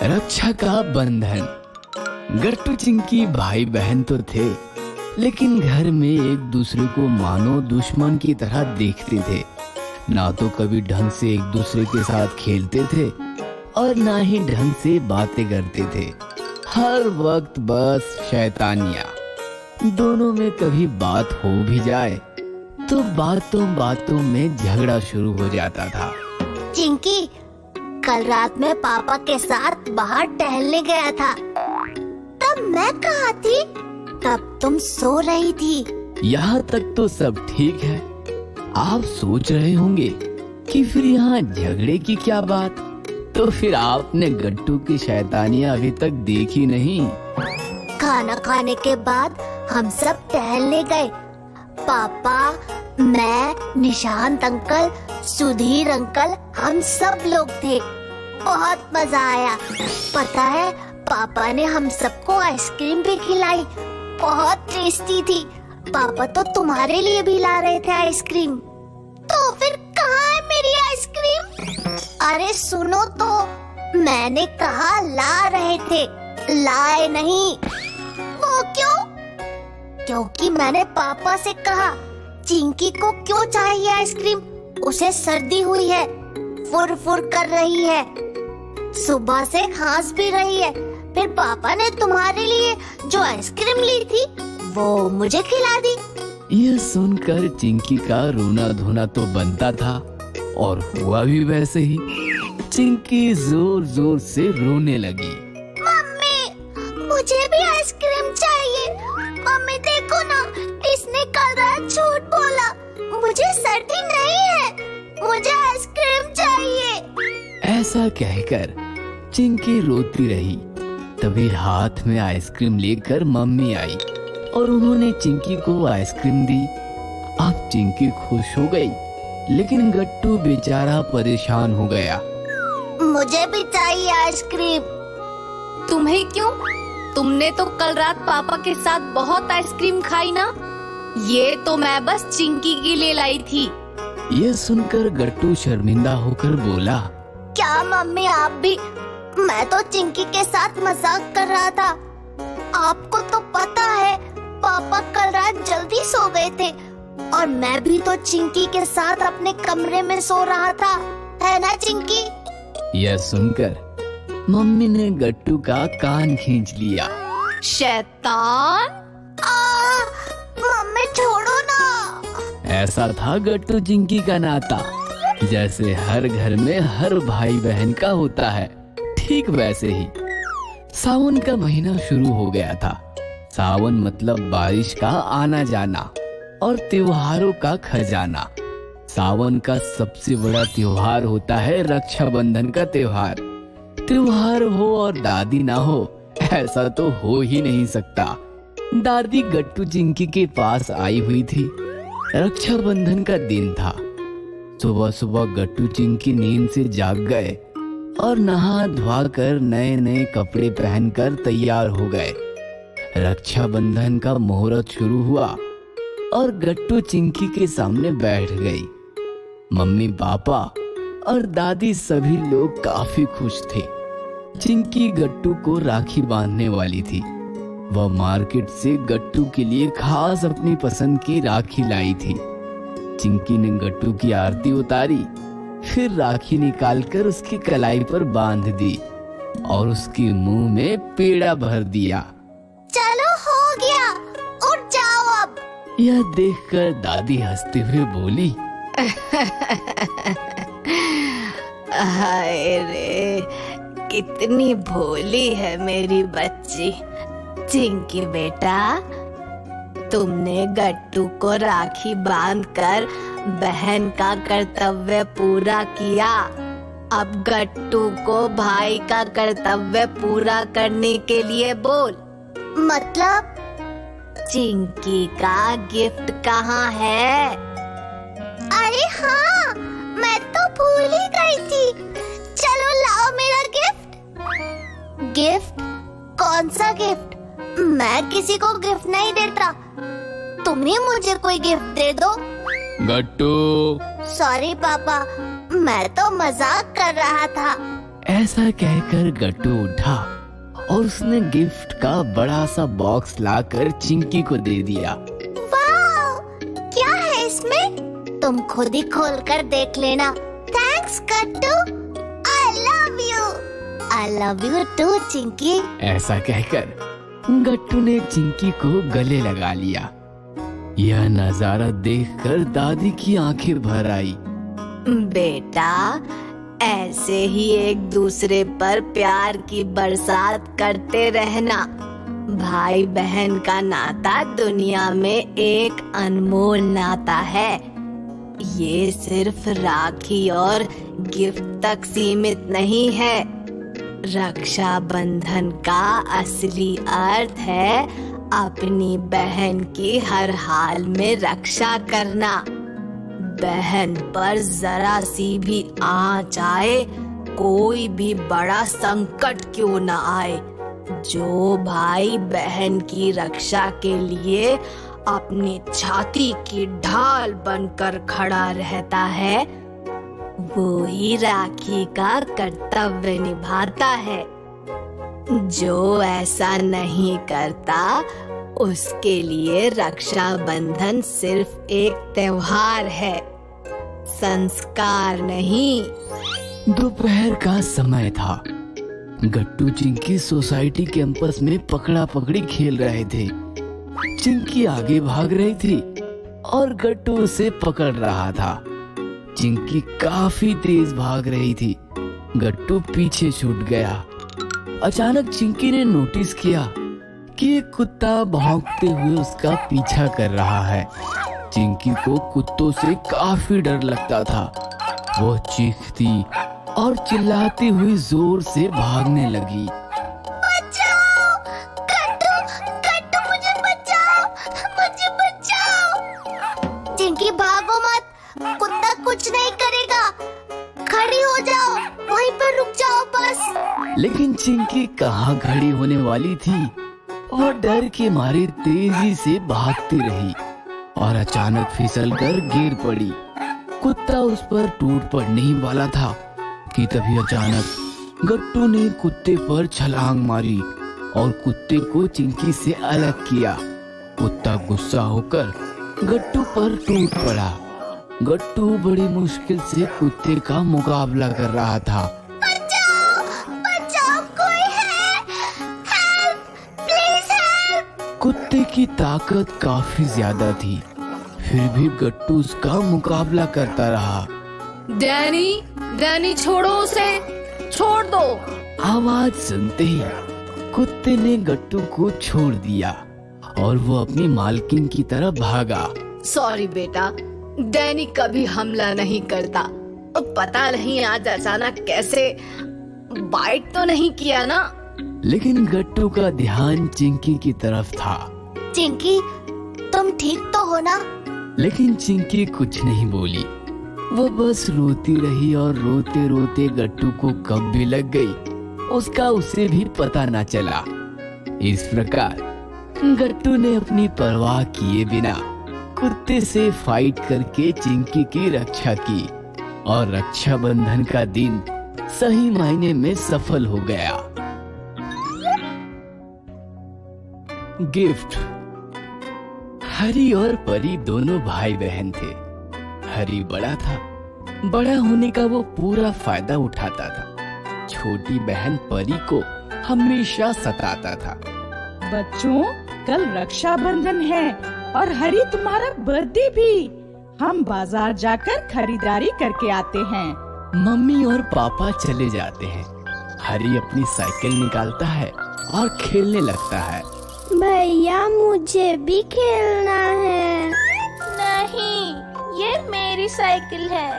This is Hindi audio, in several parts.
रक्षा का बंधन। गट्टू चिंकी भाई बहन तो थे, लेकिन घर में एक दूसरे को मानो दुश्मन की तरह देखते थे। ना तो कभी ढंग से एक दूसरे के साथ खेलते थे और ना ही ढंग से बातें करते थे। हर वक्त बस शैतानियां। दोनों में कभी बात हो भी जाए तो बातों बातों में झगड़ा शुरू हो जाता था। चिंकी, कल रात में पापा के साथ बाहर टहलने गया था। तब मैं कहाँ थी? तब तुम सो रही थी। यहाँ तक तो सब ठीक है। आप सोच रहे होंगे कि फिर यहाँ झगड़े की क्या बात? तो फिर आपने गट्टू की शैतानियाँ अभी तक देखी नहीं। खाना खाने के बाद हम सब टहलने गए। पापा, मैं, निशांत अंकल, सुधीर अंकल, हम सब लोग थे। बहुत मजा आया। पता है, पापा ने हम सबको आइसक्रीम भी खिलाई। बहुत टेस्टी थी। पापा तो तुम्हारे लिए भी ला रहे थे आइसक्रीम। तो फिर कहाँ है मेरी आइसक्रीम? अरे सुनो तो, मैंने कहा ला रहे थे, लाए नहीं। वो क्यों? क्योंकि मैंने पापा से कहा चिंकी को क्यों चाहिए आइसक्रीम, उसे सर्दी हुई है, फुर फुर कर रही है, सुबह से खांस भी रही है। फिर पापा ने तुम्हारे लिए जो आइसक्रीम ली थी वो मुझे खिला दी। यह सुनकर चिंकी का रोना धोना तो बनता था और हुआ भी वैसे ही। चिंकी जोर जोर से रोने लगी। मम्मी, मुझे भी आइसक्रीम चाहिए। मम्मी देखो ना, इसने कल रात झूठ बोला। मुझे सर्दी नहीं है, मुझे आइसक्रीम चाहिए। ऐसा कहकर चिंकी रोती रही। तभी हाथ में आइसक्रीम लेकर मम्मी आई और उन्होंने चिंकी को आइसक्रीम दी। अब चिंकी खुश हो गई, लेकिन गट्टू बेचारा परेशान हो गया। मुझे भी चाहिए आइसक्रीम। तुम्हें क्यों? तुमने तो कल रात पापा के साथ बहुत आइसक्रीम खाई ना। ये तो मैं बस चिंकी के लिए लाई थी। ये सुनकर गट्टू शर्मिंदा होकर बोला, क्या मम्मी आप भी? मैं तो चिंकी के साथ मजाक कर रहा था। आपको तो पता है पापा कल रात जल्दी सो गए थे और मैं भी तो चिंकी के साथ अपने कमरे में सो रहा था, है ना चिंकी? यह सुनकर मम्मी ने गट्टू का कान खींच लिया। शैतान! मम्मी छोड़ो ना। ऐसा था गट्टू चिंकी का नाता। जैसे हर घर में हर भाई बहन का होता है, ठीक वैसे ही। सावन का महीना शुरू हो गया था। सावन मतलब बारिश का आना जाना और त्योहारों का खजाना। सावन का सबसे बड़ा त्योहार होता है रक्षाबंधन का त्योहार। त्योहार हो और दादी ना हो, ऐसा तो हो ही नहीं सकता। दादी गट्टू चिंकी के पास आई हुई थी। रक्षाबंधन का दिन था। सुबह सुबह गट्टू चिंकी नींद से जाग गए और नहा धोआ कर नए नए कपड़े पहनकर तैयार हो गए। रक्षाबंधन का मुहूर्त शुरू हुआ और गट्टू चिंकी के सामने बैठ गई। मम्मी, पापा और दादी सभी लोग काफी खुश थे। चिंकी गट्टू को राखी बांधने वाली थी। वह मार्केट से गट्टू के लिए खास अपनी पसंद की राखी लाई थी। चिंकी ने गट्टू की आरती उतारी, फिर राखी निकालकर उसकी कलाई पर बांध दी और उसके मुंह में पेड़ा भर दिया। चलो हो गया, उठ जाओ अब। यह देखकर दादी हंसते हुए बोली, हाय रे, कितनी भोली है मेरी बच्ची। चिंकी बेटा, तुमने गट्टू को राखी बांधकर बहन का कर्तव्य पूरा किया। अब गट्टू को भाई का कर्तव्य पूरा करने के लिए बोल। मतलब? चिंकी का गिफ्ट कहाँ है? अरे हाँ, मैं तो भूल ही गई थी। चलो लाओ मेरा गिफ्ट। गिफ्ट? कौन सा गिफ्ट? मैं किसी को गिफ्ट नहीं देता। तुम ही मुझे कोई गिफ्ट दे दो। गट्टू। सॉरी पापा, मैं तो मजाक कर रहा था। ऐसा कहकर गट्टू उठा और उसने गिफ्ट का बड़ा सा बॉक्स लाकर चिंकी को दे दिया। वाह, क्या है इसमें? तुम खुद ही खोल कर देख लेना। Thanks Gattu, I love you too Chinki. ऐसा कहकर गट्टू ने चिंकी को गले लगा लिया। यह नजारा देखकर दादी की आंखें भर आई। बेटा, ऐसे ही एक दूसरे पर प्यार की बरसात करते रहना। भाई बहन का नाता दुनिया में एक अनमोल नाता है। ये सिर्फ राखी और गिफ्ट तक सीमित नहीं है। रक्षा बंधन का असली अर्थ है अपनी बहन की हर हाल में रक्षा करना। बहन पर जरा सी भी आँच आए, कोई भी बड़ा संकट क्यों न आए, जो भाई बहन की रक्षा के लिए अपनी छाती की ढाल बनकर खड़ा रहता है, वो ही राखी का कर्तव्य निभाता है। जो ऐसा नहीं करता, उसके लिए रक्षा बंधन सिर्फ एक त्योहार है, संस्कार नहीं। दोपहर का समय था। गट्टू चिंकी सोसाइटी कैंपस में पकड़ा पकड़ी खेल रहे थे। चिंकी आगे भाग रही थी और गट्टू उसे पकड़ रहा था। चिंकी काफी तेज भाग रही थी। गट्टू पीछे छूट गया। अचानक चिंकी ने नोटिस किया कि एक कुत्ता भौंकते हुए उसका पीछा कर रहा है। चिंकी को कुत्तों से काफी डर लगता था। वो चीखती और चिल्लाती हुई जोर से भागने लगी। बचाओ! गट्टू, गट्टू मुझे बचाओ! मुझे बचाओ! चिंकी भागो मत, कुत्ता कुछ नहीं करेगा। खड़ी हो जाओ, वहीं पर रुक जाओ बस। लेकिन चिंकी कहाँ खड़ी होने वाली थी। वो डर के मारे तेजी से भागती रही और अचानक फिसलकर गिर पड़ी। कुत्ता उस पर टूट पड़ने ही वाला था कि तभी अचानक गट्टू ने कुत्ते पर छलांग मारी और कुत्ते को चिंकी से अलग किया। कुत्ता गुस्सा होकर गट्टू पर टूट पड़ा। गट्टू बड़ी मुश्किल से कुत्ते का मुकाबला कर रहा था। बचाओ! बचाओ, कोई है! हेल्प! Please help! कुत्ते की ताकत काफी ज्यादा थी, फिर भी गट्टू उसका मुकाबला करता रहा। डैनी, डैनी छोड़ो उसे, छोड़ दो। आवाज सुनते ही कुत्ते ने गट्टू को छोड़ दिया और वो अपनी मालकिन की तरफ भागा। सॉरी बेटा, डैनी कभी हमला नहीं करता। पता नहीं आज अचानक कैसे, बाइट तो नहीं किया ना? लेकिन गट्टू का ध्यान चिंकी की तरफ था। चिंकी, तुम ठीक तो हो ना? लेकिन चिंकी कुछ नहीं बोली। वो बस रोती रही और रोते रोते गट्टू को कब भी लग गई उसका उसे भी पता न चला। इस प्रकार गट्टू ने अपनी परवाह किए बिना कुत्ते से फाइट करके चिंकी की रक्षा की और रक्षाबंधन का दिन सही मायने में सफल हो गया। गिफ्ट। हरी और परी दोनों भाई बहन थे। हरी बड़ा था। बड़ा होने का वो पूरा फायदा उठाता था। छोटी बहन परी को हमेशा सताता था। बच्चों, कल रक्षाबंधन है और हरी तुम्हारा बर्थडे भी। हम बाजार जाकर खरीदारी करके आते हैं। मम्मी और पापा चले जाते हैं। हरी अपनी साइकिल निकालता है और खेलने लगता है। भैया, मुझे भी खेलना है। नहीं, ये मेरी साइकिल है।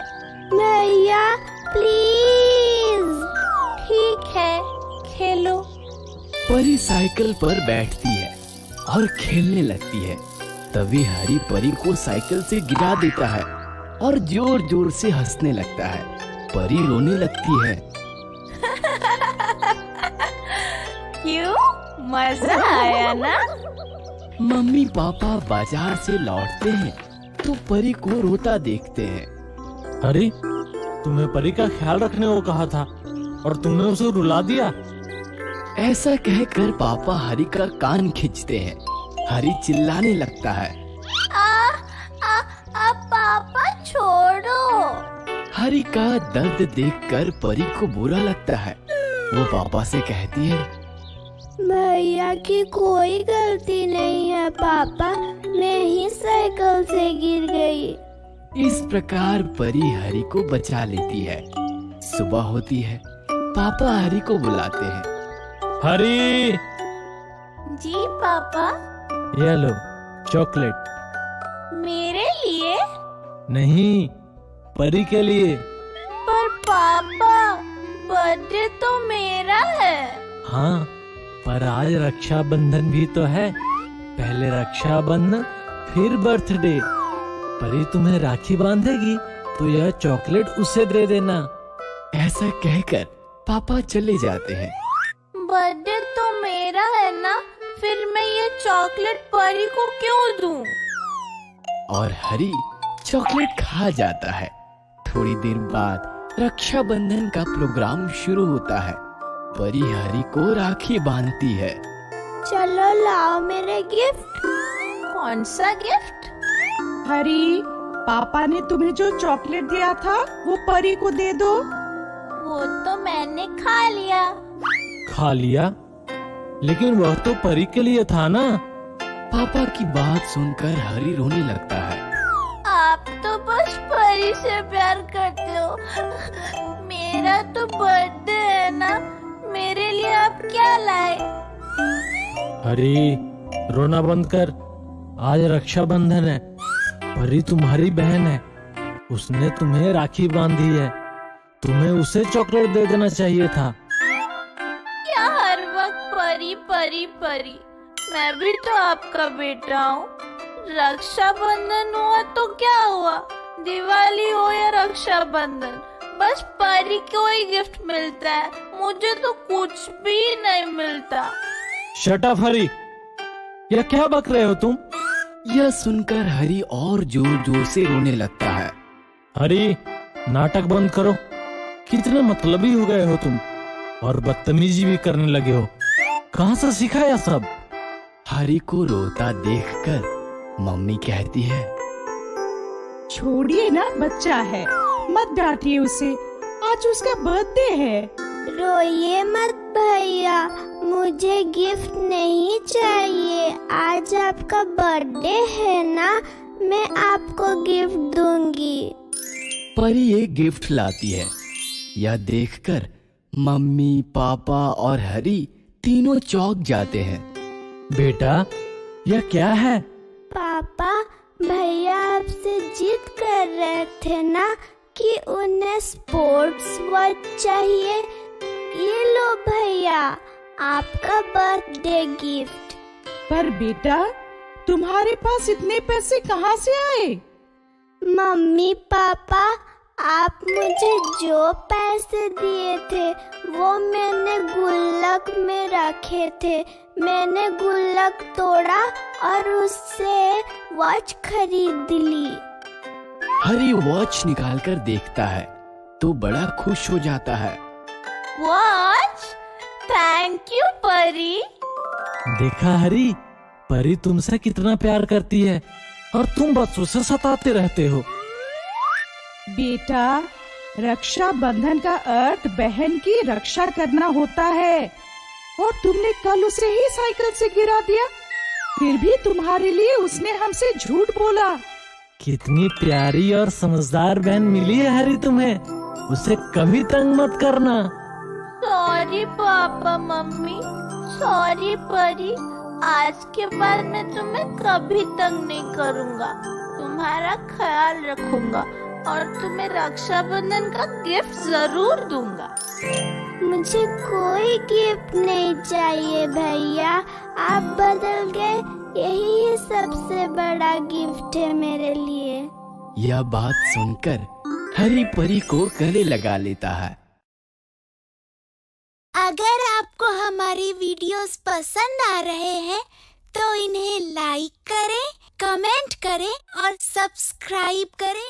भैया प्लीज। ठीक है, खेलो। परी साइकिल पर बैठती है और खेलने लगती है। तभी हरी परी को साइकिल से गिरा देता है और जोर जोर से हंसने लगता है। परी रोने लगती है। क्यों, मजा आया ना? मम्मी पापा बाजार से लौटते हैं तो परी को रोता देखते हैं। अरे, तुम्हें परी का ख्याल रखने को कहा था, और तुमने उसे रुला दिया। ऐसा कहकर पापा हरी का कान खींचते हैं। हरी चिल्लाने लगता है। पापा छोड़ो। हरी का दर्द देखकर परी को बुरा लगता है। वो पापा से कहती है, भैया की कोई गलती नहीं है पापा, मैं ही साइकिल से गिर गई। इस प्रकार परी हरी को बचा लेती है। सुबह होती है। पापा हरी को बुलाते हैं। हरी, जी पापा। ये लो चॉकलेट। मेरे लिए? नहीं, परी के लिए। पर पापा, बर्थडे तो मेरा है। हाँ, पर आज रक्षाबंधन भी तो है। पहले रक्षाबंधन फिर बर्थडे। परी तुम्हें राखी बांधेगी तो यह चॉकलेट उसे दे देना। ऐसा कहकर पापा चले जाते हैं। बर्थडे तो मेरा है ना, फिर मैं ये चॉकलेट परी को क्यों दूं? और हरी चॉकलेट खा जाता है। थोड़ी देर बाद रक्षाबंधन का प्रोग्राम शुरू होता है। परी हरी को राखी बांधती है। चलो लाओ मेरे गिफ्ट। कौन सा गिफ्ट? हरी, पापा ने तुम्हें जो चॉकलेट दिया था वो परी को दे दो। वो तो मैंने खा लिया। खा लिया? लेकिन वह तो परी के लिए था ना। पापा की बात सुनकर हरी रोने लगता है। आप तो बस परी से प्यार करते हो। मेरा तो बर्थडे है ना, मेरे लिए आप क्या लाए? हरी, रोना बंद कर। आज रक्षाबंधन है। परी तुम्हारी बहन है। उसने तुम्हें राखी बांधी है। तुम्हें उसे चॉकलेट दे देना चाहिए था। क्या हर वक्त परी परी परी? मैं भी तो आपका बेटा हूँ। रक्षाबंधन हुआ तो क्या हुआ, दिवाली हो या रक्षाबंधन, बस परी को ही गिफ्ट मिलता है, मुझे तो कुछ भी नहीं मिलता। शट अप हरी, यह क्या बक रहे हो तुम? यह सुनकर हरी और जोर जोर से रोने लगता है। हरी, नाटक बंद करो। कितने मतलबी हो गए हो तुम, और बदतमीजी भी करने लगे हो। कहाँ से सीखा यह सब? हरी को रोता देखकर मम्मी कहती है, छोड़िए ना, बच्चा है, मत डांटिए उसे, आज उसका बर्थडे है। रोइए मत भैया, मुझे गिफ्ट नहीं चाहिए। आज आपका बर्थडे है ना, मैं आपको गिफ्ट दूंगी। परी एक गिफ्ट लाती है। यह देखकर मम्मी, पापा और हरी तीनों चौंक जाते हैं। बेटा, यह क्या है? पापा, भैया आपसे जिद कर रहे थे ना कि उन्हें स्पोर्ट्स वॉच चाहिए। ये लो भैया, आपका बर्थडे गिफ्ट। पर बेटा, तुम्हारे पास इतने पैसे कहाँ से आए? मम्मी पापा, आप मुझे जो पैसे दिए थे वो मैंने गुल्लक में रखे थे। मैंने गुल्लक तोड़ा और उससे वॉच खरीद ली। हरी वॉच निकालकर देखता है तो बड़ा खुश हो जाता है। वॉच? थैंक यू परी। देखा हरी, परी तुमसे कितना प्यार करती है और तुम बस उसे सताते रहते हो। बेटा, रक्षाबंधन का अर्थ बहन की रक्षा करना होता है, और तुमने कल उसे ही साइकिल से गिरा दिया। फिर भी तुम्हारे लिए उसने हमसे झूठ बोला। कितनी प्यारी और समझदार बहन मिली है हरी तुम्हें। उसे कभी तंग मत करना। सॉरी पापा मम्मी, सॉरी परी। आज के बाद मैं तुम्हें कभी तंग नहीं करूँगा, तुम्हारा ख्याल रखूंगा और तुम्हें रक्षाबंधन का गिफ्ट जरूर दूंगा। मुझे कोई गिफ्ट नहीं चाहिए भैया, आप बदल गए, यही सबसे बड़ा गिफ्ट है मेरे लिए। यह बात सुनकर हरी परी को गले लगा लेता है। अगर आपको हमारी वीडियोस पसंद आ रहे हैं तो इन्हें लाइक करें, कमेंट करें और सब्सक्राइब करें